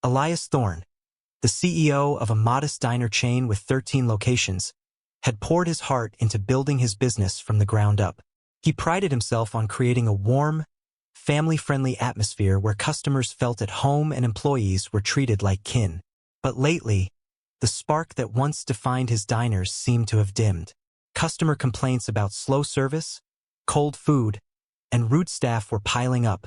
Elias Thorne, the CEO of a modest diner chain with 13 locations, had poured his heart into building his business from the ground up. He prided himself on creating a warm, family-friendly atmosphere where customers felt at home and employees were treated like kin. But lately, the spark that once defined his diners seemed to have dimmed. Customer complaints about slow service, cold food, and rude staff were piling up,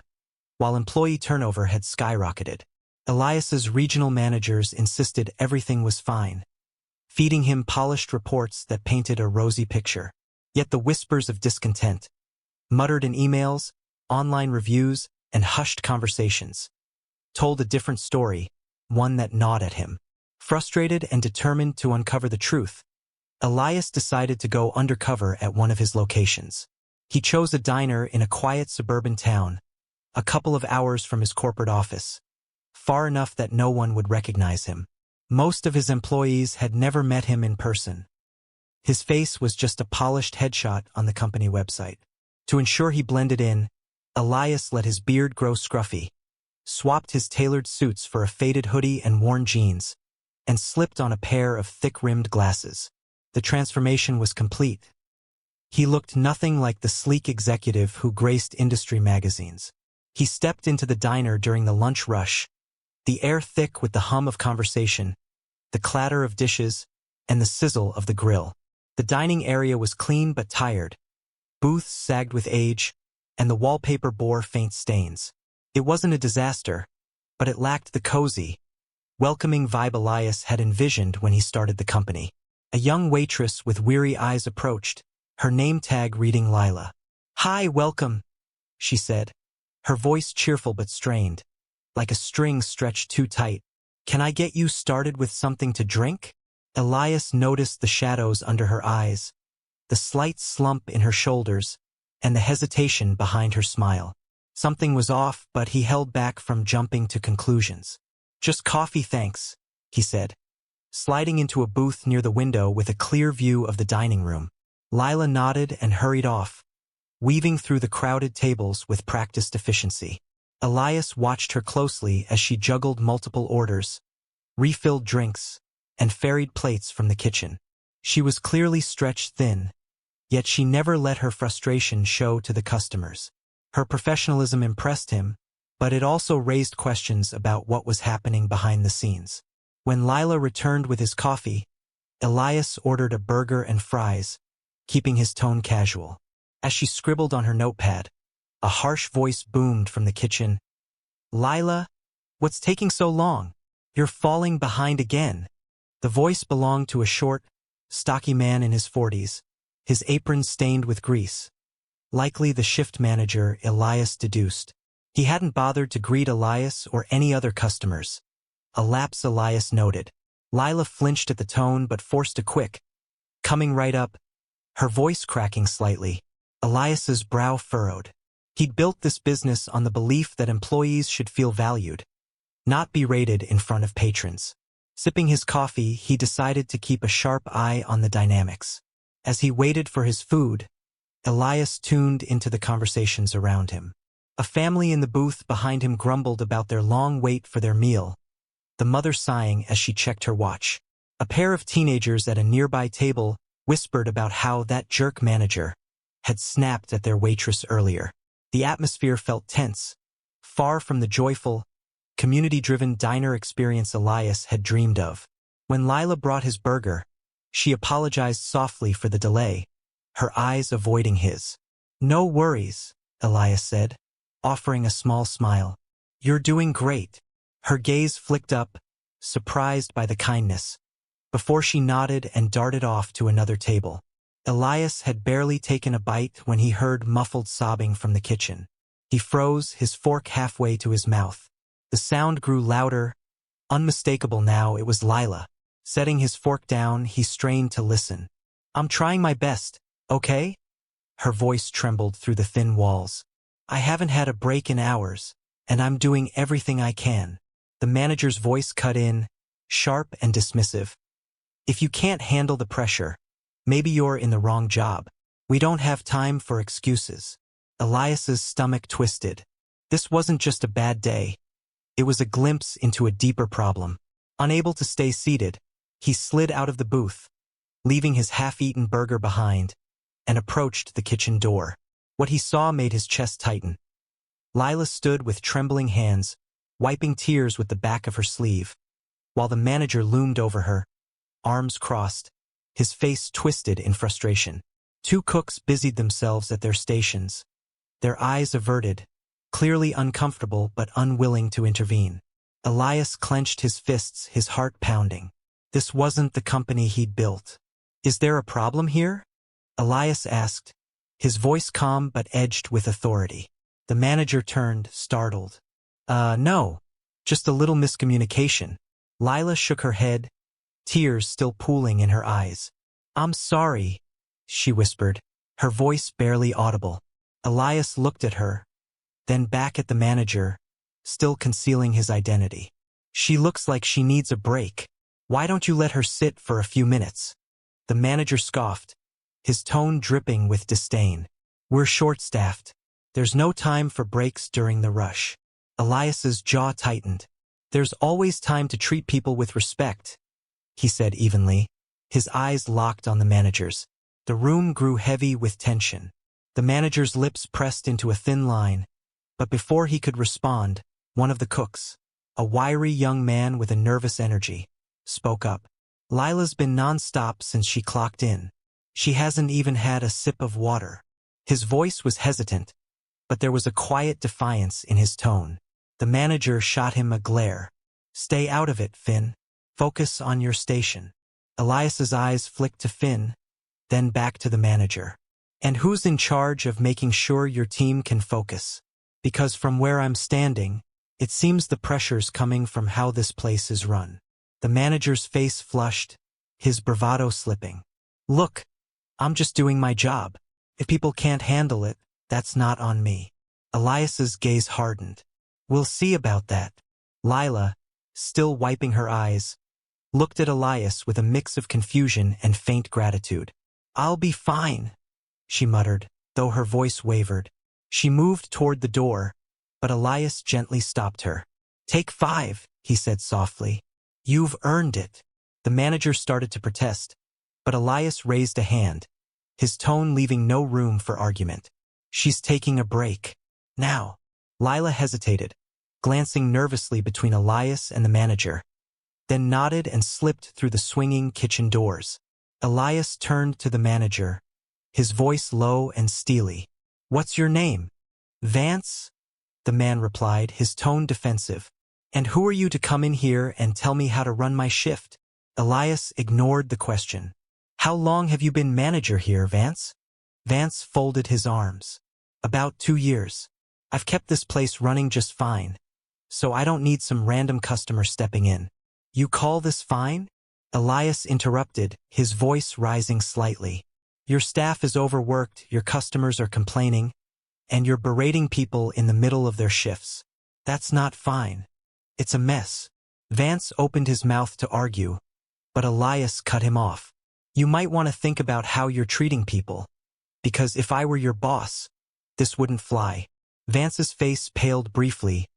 while employee turnover had skyrocketed. Elias's regional managers insisted everything was fine, feeding him polished reports that painted a rosy picture. Yet the whispers of discontent, muttered in emails, online reviews, and hushed conversations, told a different story, one that gnawed at him. Frustrated and determined to uncover the truth, Elias decided to go undercover at one of his locations. He chose a diner in a quiet suburban town, a couple of hours from his corporate office, far enough that no one would recognize him. Most of his employees had never met him in person. His face was just a polished headshot on the company website. To ensure he blended in, Elias let his beard grow scruffy, swapped his tailored suits for a faded hoodie and worn jeans, and slipped on a pair of thick-rimmed glasses. The transformation was complete. He looked nothing like the sleek executive who graced industry magazines. He stepped into the diner during the lunch rush, the air thick with the hum of conversation, the clatter of dishes, and the sizzle of the grill. The dining area was clean but tired. Booths sagged with age, and the wallpaper bore faint stains. It wasn't a disaster, but it lacked the cozy, welcoming vibe Elias had envisioned when he started the company. A young waitress with weary eyes approached, her name tag reading Lila. "Hi, welcome," she said, her voice cheerful but strained, like a string stretched too tight. "Can I get you started with something to drink?" Elias noticed the shadows under her eyes, the slight slump in her shoulders, and the hesitation behind her smile. Something was off, but he held back from jumping to conclusions. "Just coffee, thanks," he said, sliding into a booth near the window with a clear view of the dining room. Lila nodded and hurried off, weaving through the crowded tables with practiced efficiency. Elias watched her closely as she juggled multiple orders, refilled drinks, and ferried plates from the kitchen. She was clearly stretched thin, yet she never let her frustration show to the customers. Her professionalism impressed him, but it also raised questions about what was happening behind the scenes. When Lila returned with his coffee, Elias ordered a burger and fries, keeping his tone casual. As she scribbled on her notepad, a harsh voice boomed from the kitchen. "Lila, what's taking so long? You're falling behind again." The voice belonged to a short, stocky man in his 40s, his apron stained with grease. Likely the shift manager, Elias deduced. He hadn't bothered to greet Elias or any other customers. A lapse, Elias noted. Lila flinched at the tone but forced a quick, "Coming right up," her voice cracking slightly. Elias's brow furrowed. He'd built this business on the belief that employees should feel valued, not berated in front of patrons. Sipping his coffee, he decided to keep a sharp eye on the dynamics. As he waited for his food, Elias tuned into the conversations around him. A family in the booth behind him grumbled about their long wait for their meal, the mother sighing as she checked her watch. A pair of teenagers at a nearby table whispered about how that jerk manager had snapped at their waitress earlier. The atmosphere felt tense, far from the joyful, community-driven diner experience Elias had dreamed of. When Lila brought his burger, she apologized softly for the delay, her eyes avoiding his. "No worries," Elias said, offering a small smile. "You're doing great." Her gaze flicked up, surprised by the kindness, before she nodded and darted off to another table. Elias had barely taken a bite when he heard muffled sobbing from the kitchen. He froze, his fork halfway to his mouth. The sound grew louder, unmistakable now. It was Lila. Setting his fork down, he strained to listen. "I'm trying my best, okay?" Her voice trembled through the thin walls. "I haven't had a break in hours, and I'm doing everything I can." The manager's voice cut in, sharp and dismissive. "If you can't handle the pressure, maybe you're in the wrong job. We don't have time for excuses." Elias's stomach twisted. This wasn't just a bad day. It was a glimpse into a deeper problem. Unable to stay seated, he slid out of the booth, leaving his half-eaten burger behind, and approached the kitchen door. What he saw made his chest tighten. Lila stood with trembling hands, wiping tears with the back of her sleeve, while the manager loomed over her, arms crossed, his face twisted in frustration. Two cooks busied themselves at their stations, their eyes averted, clearly uncomfortable but unwilling to intervene. Elias clenched his fists, his heart pounding. This wasn't the company he'd built. "Is there a problem here?" Elias asked, his voice calm but edged with authority. The manager turned, startled. No, just a little miscommunication." Lila shook her head, tears still pooling in her eyes. "I'm sorry," she whispered, her voice barely audible. Elias looked at her, then back at the manager, still concealing his identity. "She looks like she needs a break. Why don't you let her sit for a few minutes?" The manager scoffed, his tone dripping with disdain. "We're short-staffed. There's no time for breaks during the rush." Elias's jaw tightened. "There's always time to treat people with respect," he said evenly. His eyes locked on the manager's. The room grew heavy with tension. The manager's lips pressed into a thin line, but before he could respond, one of the cooks, a wiry young man with a nervous energy, spoke up. "Lila's been non-stop since she clocked in. She hasn't even had a sip of water." His voice was hesitant, but there was a quiet defiance in his tone. The manager shot him a glare. "Stay out of it, Finn. Focus on your station." Elias's eyes flicked to Finn, then back to the manager. "And who's in charge of making sure your team can focus? Because from where I'm standing, it seems the pressure's coming from how this place is run." The manager's face flushed, his bravado slipping. "Look, I'm just doing my job. If people can't handle it, that's not on me." Elias's gaze hardened. "We'll see about that." Lila, still wiping her eyes, looked at Elias with a mix of confusion and faint gratitude. "I'll be fine," she muttered, though her voice wavered. She moved toward the door, but Elias gently stopped her. "Take 5, he said softly. "You've earned it." The manager started to protest, but Elias raised a hand, his tone leaving no room for argument. "She's taking a break. Now." Lila hesitated, glancing nervously between Elias and the manager, then nodded and slipped through the swinging kitchen doors. Elias turned to the manager, his voice low and steely. "What's your name?" "Vance," the man replied, his tone defensive. "And who are you to come in here and tell me how to run my shift?" Elias ignored the question. "How long have you been manager here, Vance?" Vance folded his arms. "About 2 years. I've kept this place running just fine, so I don't need some random customer stepping in." "You call this fine?" Elias interrupted, his voice rising slightly. "Your staff is overworked, your customers are complaining, and you're berating people in the middle of their shifts. That's not fine. It's a mess." Vance opened his mouth to argue, but Elias cut him off. "You might want to think about how you're treating people, because if I were your boss, this wouldn't fly." Vance's face paled briefly,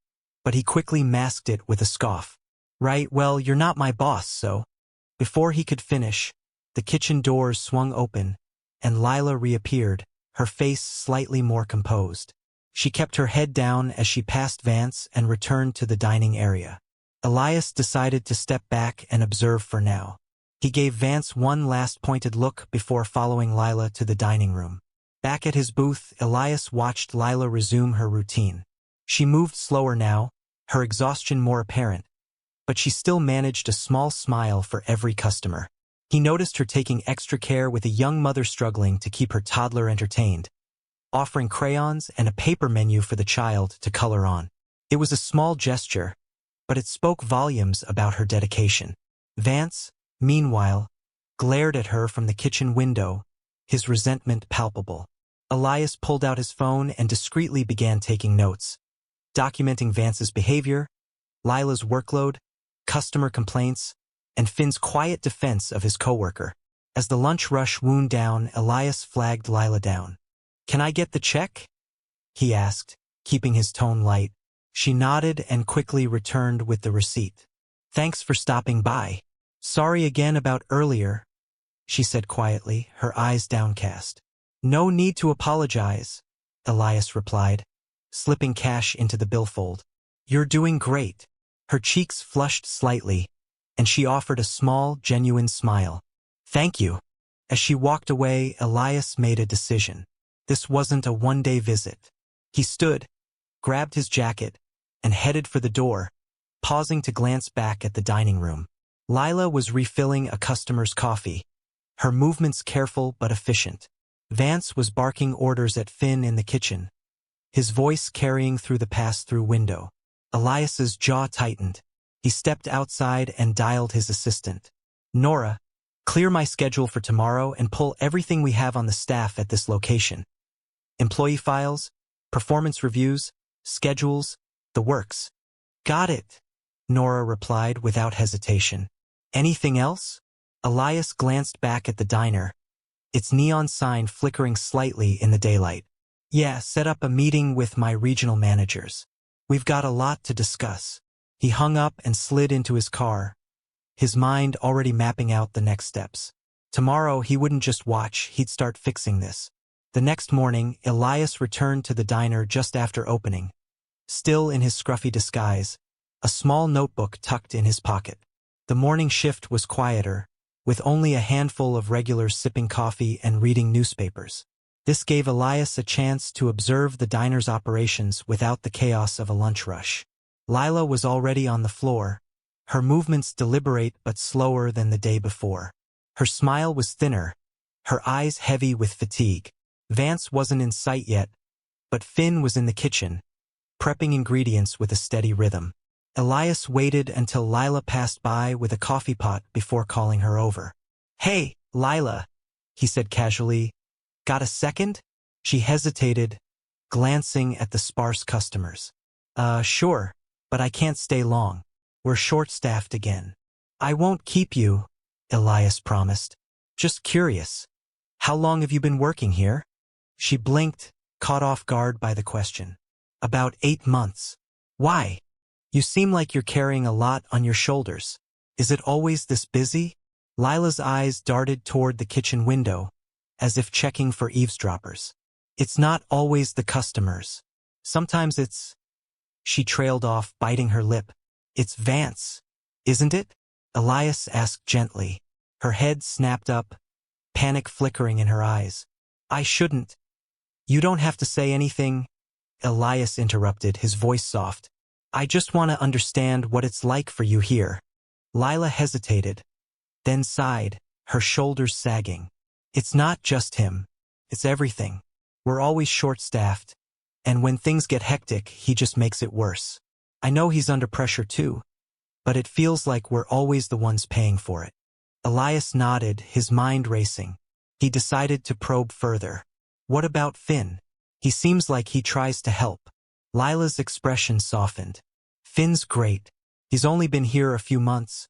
but he quickly masked it with a scoff. "Right, well, you're not my boss, so..." Before he could finish, the kitchen doors swung open, and Lila reappeared, her face slightly more composed. She kept her head down as she passed Vance and returned to the dining area. Elias decided to step back and observe for now. He gave Vance one last pointed look before following Lila to the dining room. Back at his booth, Elias watched Lila resume her routine. She moved slower now, her exhaustion more apparent, but she still managed a small smile for every customer. He noticed her taking extra care with a young mother struggling to keep her toddler entertained, offering crayons and a paper menu for the child to color on. It was a small gesture, but it spoke volumes about her dedication. Vance, meanwhile, glared at her from the kitchen window, his resentment palpable. Elias pulled out his phone and discreetly began taking notes, documenting Vance's behavior, Lila's workload, customer complaints, and Finn's quiet defense of his coworker. As the lunch rush wound down, Elias flagged Lila down. "Can I get the check?" he asked, keeping his tone light. She nodded and quickly returned with the receipt. Thanks for stopping by. Sorry again about earlier, she said quietly, her eyes downcast. No need to apologize, Elias replied, slipping cash into the billfold. You're doing great. Her cheeks flushed slightly, and she offered a small, genuine smile. Thank you. As she walked away, Elias made a decision. This wasn't a one-day visit. He stood, grabbed his jacket, and headed for the door, pausing to glance back at the dining room. Lila was refilling a customer's coffee, her movements careful but efficient. Vance was barking orders at Finn in the kitchen, his voice carrying through the pass-through window. Elias's jaw tightened. He stepped outside and dialed his assistant. Nora, clear my schedule for tomorrow and pull everything we have on the staff at this location. Employee files, performance reviews, schedules, the works. Got it, Nora replied without hesitation. Anything else? Elias glanced back at the diner, its neon sign flickering slightly in the daylight. Yeah, set up a meeting with my regional managers. We've got a lot to discuss. He hung up and slid into his car, his mind already mapping out the next steps. Tomorrow he wouldn't just watch, he'd start fixing this. The next morning, Elias returned to the diner just after opening, still in his scruffy disguise, a small notebook tucked in his pocket. The morning shift was quieter, with only a handful of regulars sipping coffee and reading newspapers. This gave Elias a chance to observe the diner's operations without the chaos of a lunch rush. Lila was already on the floor, her movements deliberate but slower than the day before. Her smile was thinner, her eyes heavy with fatigue. Vance wasn't in sight yet, but Finn was in the kitchen, prepping ingredients with a steady rhythm. Elias waited until Lila passed by with a coffee pot before calling her over. Hey, Lila, he said casually. Got a second? She hesitated, glancing at the sparse customers. Sure, but I can't stay long. We're short-staffed again. I won't keep you, Elias promised. Just curious. How long have you been working here? She blinked, caught off guard by the question. About 8 months. Why? You seem like you're carrying a lot on your shoulders. Is it always this busy? Lila's eyes darted toward the kitchen window, as if checking for eavesdroppers. It's not always the customers. Sometimes it's... She trailed off, biting her lip. It's Vance, isn't it? Elias asked gently. Her head snapped up, panic flickering in her eyes. I shouldn't. You don't have to say anything, Elias interrupted, his voice soft. I just want to understand what it's like for you here. Lila hesitated, then sighed, her shoulders sagging. It's not just him. It's everything. We're always short-staffed, and when things get hectic, he just makes it worse. I know he's under pressure too, but it feels like we're always the ones paying for it. Elias nodded, his mind racing. He decided to probe further. What about Finn? He seems like he tries to help. Lila's expression softened. Finn's great. He's only been here a few months,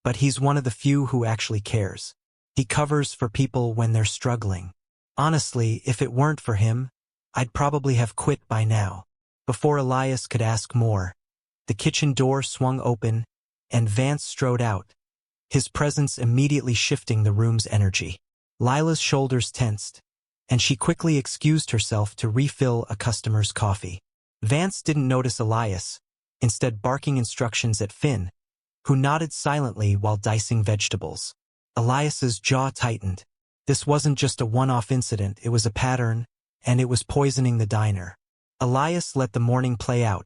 but he's one of the few who actually cares. He covers for people when they're struggling. Honestly, if it weren't for him, I'd probably have quit by now. Before Elias could ask more, the kitchen door swung open, and Vance strode out, his presence immediately shifting the room's energy. Lila's shoulders tensed, and she quickly excused herself to refill a customer's coffee. Vance didn't notice Elias, instead barking instructions at Finn, who nodded silently while dicing vegetables. Elias's jaw tightened. This wasn't just a one-off incident, it was a pattern, and it was poisoning the diner. Elias let the morning play out,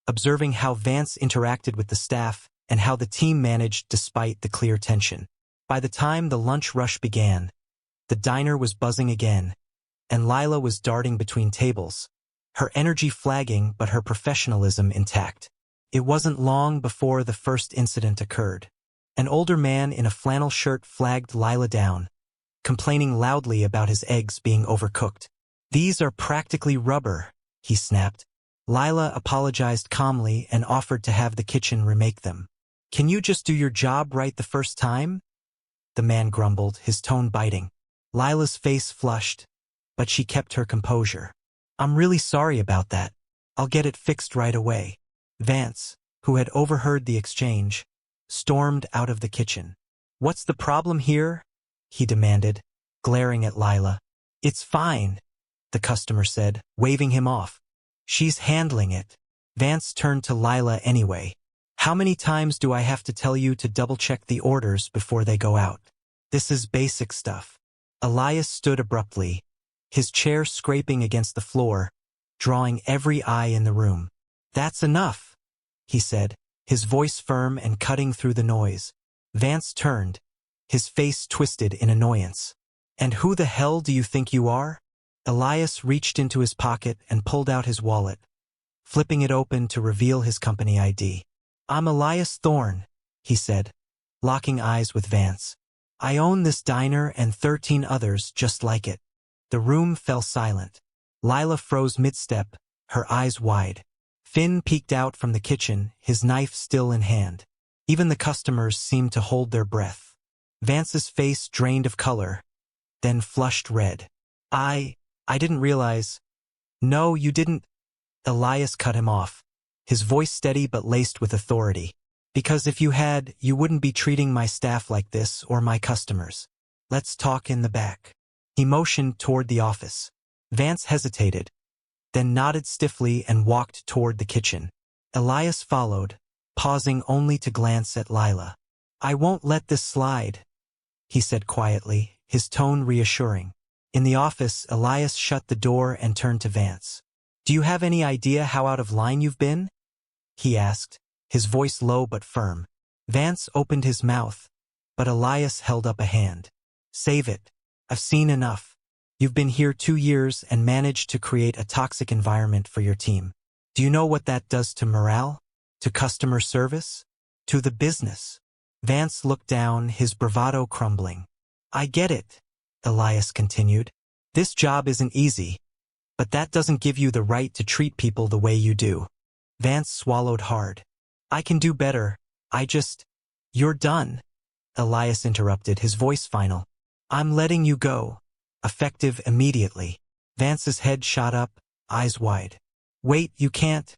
observing how Vance interacted with the staff and how the team managed despite the clear tension. By the time the lunch rush began, the diner was buzzing again, and Lila was darting between tables, her energy flagging but her professionalism intact. It wasn't long before the first incident occurred. An older man in a flannel shirt flagged Lila down, complaining loudly about his eggs being overcooked. These are practically rubber, he snapped. Lila apologized calmly and offered to have the kitchen remake them. Can you just do your job right the first time? The man grumbled, his tone biting. Lila's face flushed, but she kept her composure. I'm really sorry about that. I'll get it fixed right away. Vance, who had overheard the exchange, stormed out of the kitchen. "What's the problem here?" he demanded, glaring at Lila. "It's fine," the customer said, waving him off. "She's handling it." Vance turned to Lila anyway. "How many times do I have to tell you to double-check the orders before they go out? This is basic stuff." Elias stood abruptly, his chair scraping against the floor, drawing every eye in the room. "That's enough," he said, his voice firm and cutting through the noise. Vance turned, his face twisted in annoyance. "And who the hell do you think you are?" Elias reached into his pocket and pulled out his wallet, flipping it open to reveal his company ID. "I'm Elias Thorne," he said, locking eyes with Vance. "I own this diner and 13 others just like it." The room fell silent. Lila froze mid-step, her eyes wide. Finn peeked out from the kitchen, his knife still in hand. Even the customers seemed to hold their breath. Vance's face drained of color, then flushed red. I didn't realize." "No, you didn't." Elias cut him off, his voice steady but laced with authority. "Because if you had, you wouldn't be treating my staff like this or my customers. Let's talk in the back." He motioned toward the office. Vance hesitated, then nodded stiffly and walked toward the kitchen. Elias followed, pausing only to glance at Lila. "I won't let this slide," he said quietly, his tone reassuring. In the office, Elias shut the door and turned to Vance. "Do you have any idea how out of line you've been?" he asked, his voice low but firm. Vance opened his mouth, but Elias held up a hand. "Save it. I've seen enough. You've been here 2 years and managed to create a toxic environment for your team. Do you know what that does to morale? To customer service? To the business?" Vance looked down, his bravado crumbling. "I get it," Elias continued. "This job isn't easy, but that doesn't give you the right to treat people the way you do." Vance swallowed hard. "I can do better. You're done," Elias interrupted, his voice final. "I'm letting you go. Effective immediately." Vance's head shot up, eyes wide. "Wait, you can't."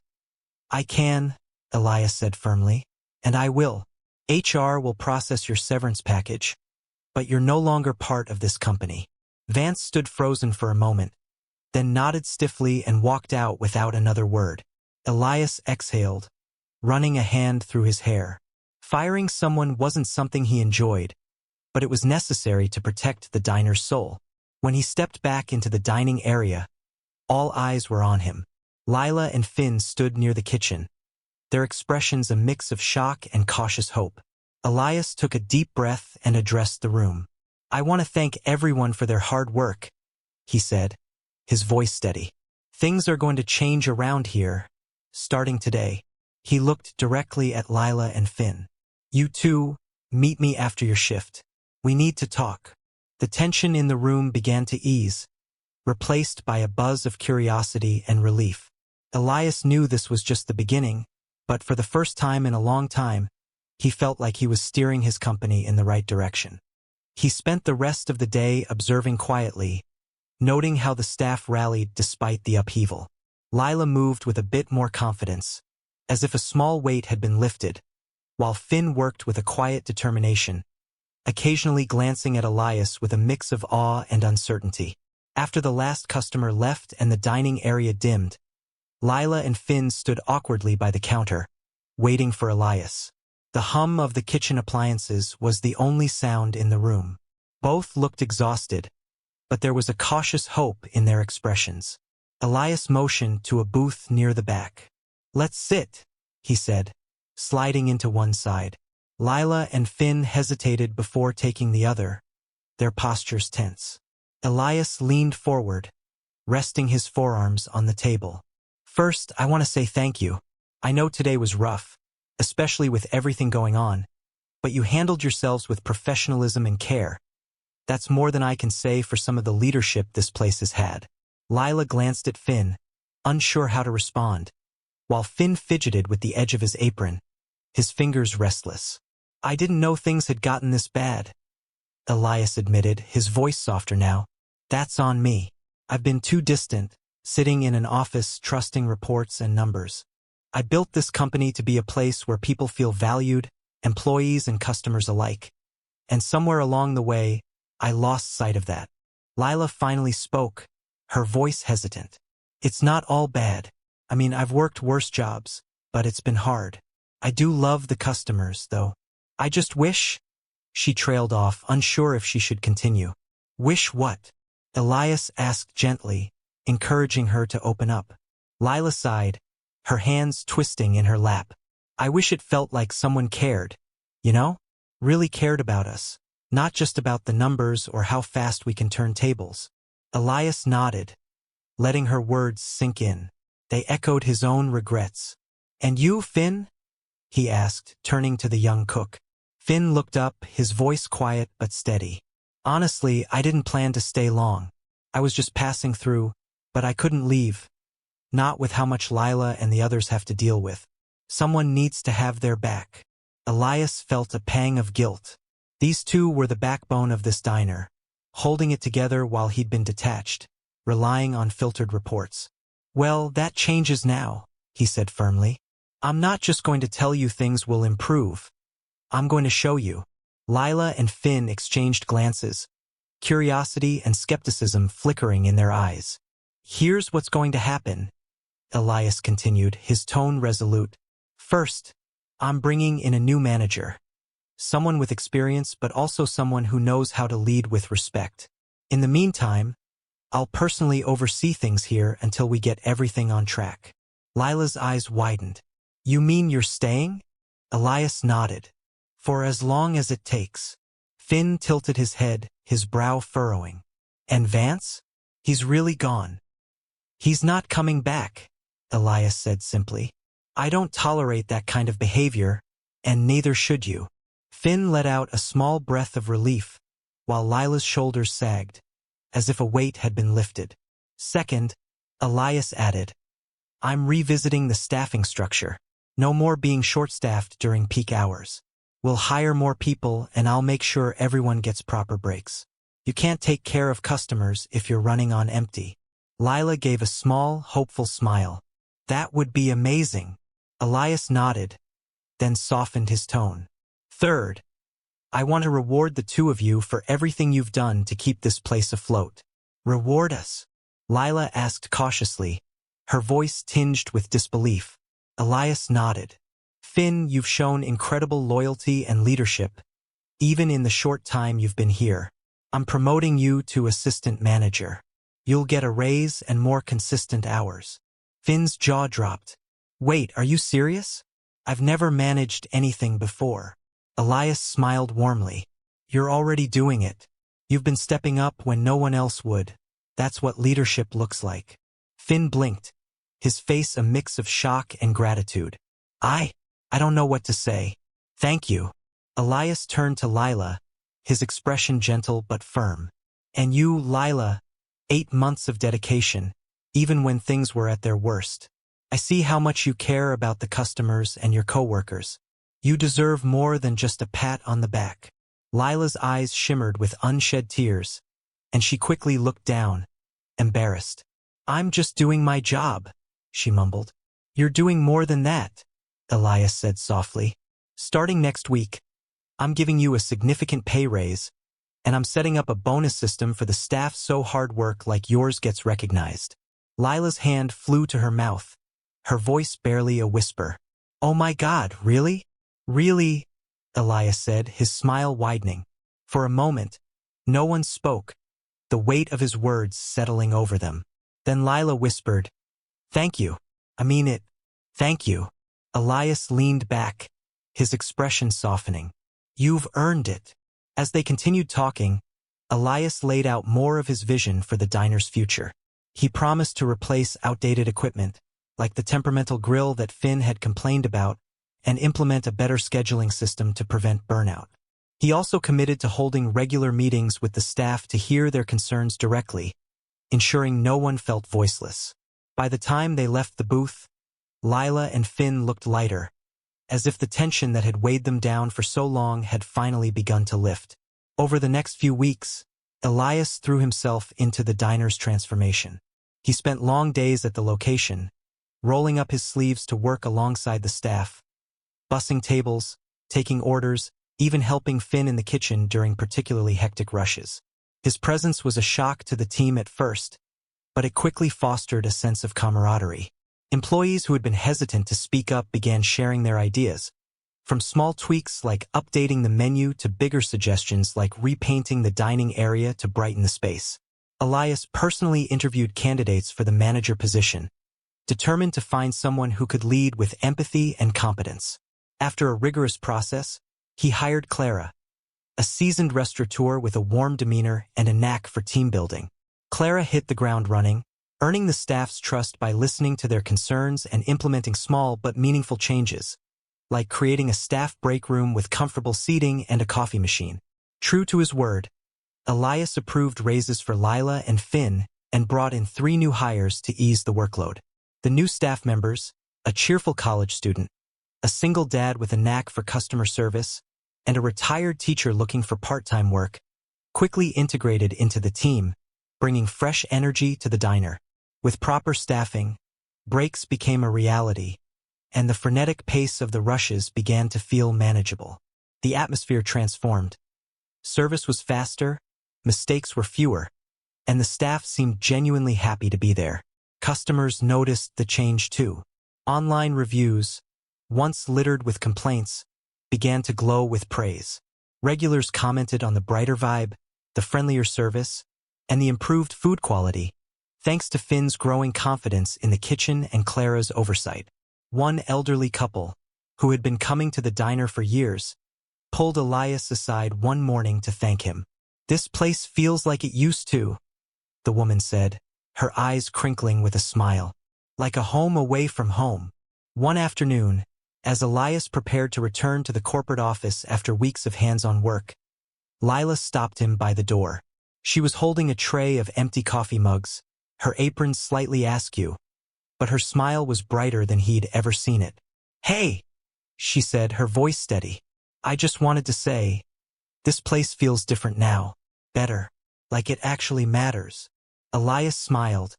"I can," Elias said firmly. "And I will. HR will process your severance package, but you're no longer part of this company." Vance stood frozen for a moment, then nodded stiffly and walked out without another word. Elias exhaled, running a hand through his hair. Firing someone wasn't something he enjoyed, but it was necessary to protect the diner's soul. When he stepped back into the dining area, all eyes were on him. Lila and Finn stood near the kitchen, their expressions a mix of shock and cautious hope. Elias took a deep breath and addressed the room. "I want to thank everyone for their hard work," he said, his voice steady. "Things are going to change around here, starting today." He looked directly at Lila and Finn. "You two, meet me after your shift. We need to talk." The tension in the room began to ease, replaced by a buzz of curiosity and relief. Elias knew this was just the beginning, but for the first time in a long time, he felt like he was steering his company in the right direction. He spent the rest of the day observing quietly, noting how the staff rallied despite the upheaval. Lila moved with a bit more confidence, as if a small weight had been lifted, while Finn worked with a quiet determination, occasionally glancing at Elias with a mix of awe and uncertainty. After the last customer left and the dining area dimmed, Lila and Finn stood awkwardly by the counter, waiting for Elias. The hum of the kitchen appliances was the only sound in the room. Both looked exhausted, but there was a cautious hope in their expressions. Elias motioned to a booth near the back. "Let's sit," he said, sliding into one side. Lila and Finn hesitated before taking the other, their postures tense. Elias leaned forward, resting his forearms on the table. "First, I want to say thank you. I know today was rough, especially with everything going on, but you handled yourselves with professionalism and care. That's more than I can say for some of the leadership this place has had." Lila glanced at Finn, unsure how to respond, while Finn fidgeted with the edge of his apron, his fingers restless. "I didn't know things had gotten this bad," Elias admitted, his voice softer now. "That's on me. I've been too distant, sitting in an office trusting reports and numbers. I built this company to be a place where people feel valued, employees and customers alike. And somewhere along the way, I lost sight of that. Lila finally spoke, her voice hesitant. It's not all bad. I mean, I've worked worse jobs, but it's been hard. I do love the customers, though. I just wish... She trailed off, unsure if she should continue. Wish what? Elias asked gently, encouraging her to open up. Lila sighed, her hands twisting in her lap. I wish it felt like someone cared. You know? Really cared about us. Not just about the numbers or how fast we can turn tables. Elias nodded, letting her words sink in. They echoed his own regrets. And you, Finn? He asked, turning to the young cook. Finn looked up, his voice quiet but steady. Honestly, I didn't plan to stay long. I was just passing through, but I couldn't leave. Not with how much Lila and the others have to deal with. Someone needs to have their back. Elias felt a pang of guilt. These two were the backbone of this diner, holding it together while he'd been detached, relying on filtered reports. Well, that changes now, he said firmly. I'm not just going to tell you things will improve. I'm going to show you. Lila and Finn exchanged glances, curiosity and skepticism flickering in their eyes. Here's what's going to happen, Elias continued, his tone resolute. First, I'm bringing in a new manager. Someone with experience, but also someone who knows how to lead with respect. In the meantime, I'll personally oversee things here until we get everything on track. Lila's eyes widened. You mean you're staying? Elias nodded. For as long as it takes. Finn tilted his head, his brow furrowing. And Vance? He's really gone. He's not coming back, Elias said simply. I don't tolerate that kind of behavior, and neither should you. Finn let out a small breath of relief, while Lila's shoulders sagged, as if a weight had been lifted. Second, Elias added, I'm revisiting the staffing structure. No more being short-staffed during peak hours. We'll hire more people and I'll make sure everyone gets proper breaks. You can't take care of customers if you're running on empty. Lila gave a small, hopeful smile. That would be amazing. Elias nodded, then softened his tone. Third, I want to reward the two of you for everything you've done to keep this place afloat. Reward us? Lila asked cautiously, her voice tinged with disbelief. Elias nodded. Finn, you've shown incredible loyalty and leadership, even in the short time you've been here. I'm promoting you to assistant manager. You'll get a raise and more consistent hours. Finn's jaw dropped. Wait, are you serious? I've never managed anything before. Elias smiled warmly. You're already doing it. You've been stepping up when no one else would. That's what leadership looks like. Finn blinked, his face a mix of shock and gratitude. I don't know what to say. Thank you. Elias turned to Lila, his expression gentle but firm. And you, Lila, 8 months of dedication, even when things were at their worst. I see how much you care about the customers and your coworkers. You deserve more than just a pat on the back. Lila's eyes shimmered with unshed tears, and she quickly looked down, embarrassed. I'm just doing my job, she mumbled. You're doing more than that, Elias said softly. Starting next week, I'm giving you a significant pay raise, and I'm setting up a bonus system for the staff so hard work like yours gets recognized. Lila's hand flew to her mouth, her voice barely a whisper. Oh my God, really? Really? Elias said, his smile widening. For a moment, no one spoke, the weight of his words settling over them. Then Lila whispered, Thank you. I mean it. Thank you. Elias leaned back, his expression softening. You've earned it. As they continued talking, Elias laid out more of his vision for the diner's future. He promised to replace outdated equipment, like the temperamental grill that Finn had complained about, and implement a better scheduling system to prevent burnout. He also committed to holding regular meetings with the staff to hear their concerns directly, ensuring no one felt voiceless. By the time they left the booth, Lila and Finn looked lighter, as if the tension that had weighed them down for so long had finally begun to lift. Over the next few weeks, Elias threw himself into the diner's transformation. He spent long days at the location, rolling up his sleeves to work alongside the staff, bussing tables, taking orders, even helping Finn in the kitchen during particularly hectic rushes. His presence was a shock to the team at first, but it quickly fostered a sense of camaraderie. Employees who had been hesitant to speak up began sharing their ideas, from small tweaks like updating the menu to bigger suggestions like repainting the dining area to brighten the space. Elias personally interviewed candidates for the manager position, determined to find someone who could lead with empathy and competence. After a rigorous process, he hired Clara, a seasoned restaurateur with a warm demeanor and a knack for team building. Clara hit the ground running, earning the staff's trust by listening to their concerns and implementing small but meaningful changes, like creating a staff break room with comfortable seating and a coffee machine. True to his word, Elias approved raises for Lila and Finn and brought in 3 new hires to ease the workload. The new staff members, a cheerful college student, a single dad with a knack for customer service, and a retired teacher looking for part-time work, quickly integrated into the team, bringing fresh energy to the diner. With proper staffing, breaks became a reality, and the frenetic pace of the rushes began to feel manageable. The atmosphere transformed. Service was faster, mistakes were fewer, and the staff seemed genuinely happy to be there. Customers noticed the change too. Online reviews, once littered with complaints, began to glow with praise. Regulars commented on the brighter vibe, the friendlier service, and the improved food quality, thanks to Finn's growing confidence in the kitchen and Clara's oversight. One elderly couple, who had been coming to the diner for years, pulled Elias aside one morning to thank him. "This place feels like it used to," the woman said, her eyes crinkling with a smile. "Like a home away from home." One afternoon, as Elias prepared to return to the corporate office after weeks of hands-on work, Lila stopped him by the door. She was holding a tray of empty coffee mugs, her apron slightly askew, but her smile was brighter than he'd ever seen it. "Hey," she said, her voice steady. "I just wanted to say, this place feels different now. Better. Like it actually matters." Elias smiled,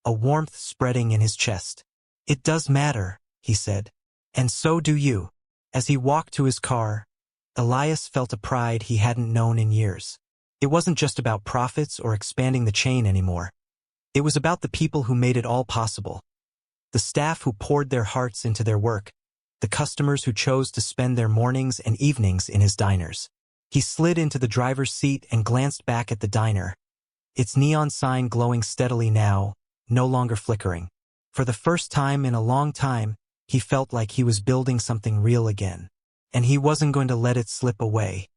a warmth spreading in his chest. "It does matter," he said. "And so do you." As he walked to his car, Elias felt a pride he hadn't known in years. It wasn't just about profits or expanding the chain anymore. It was about the people who made it all possible. The staff who poured their hearts into their work, the customers who chose to spend their mornings and evenings in his diners. He slid into the driver's seat and glanced back at the diner, its neon sign glowing steadily now, no longer flickering. For the first time in a long time, he felt like he was building something real again, and he wasn't going to let it slip away.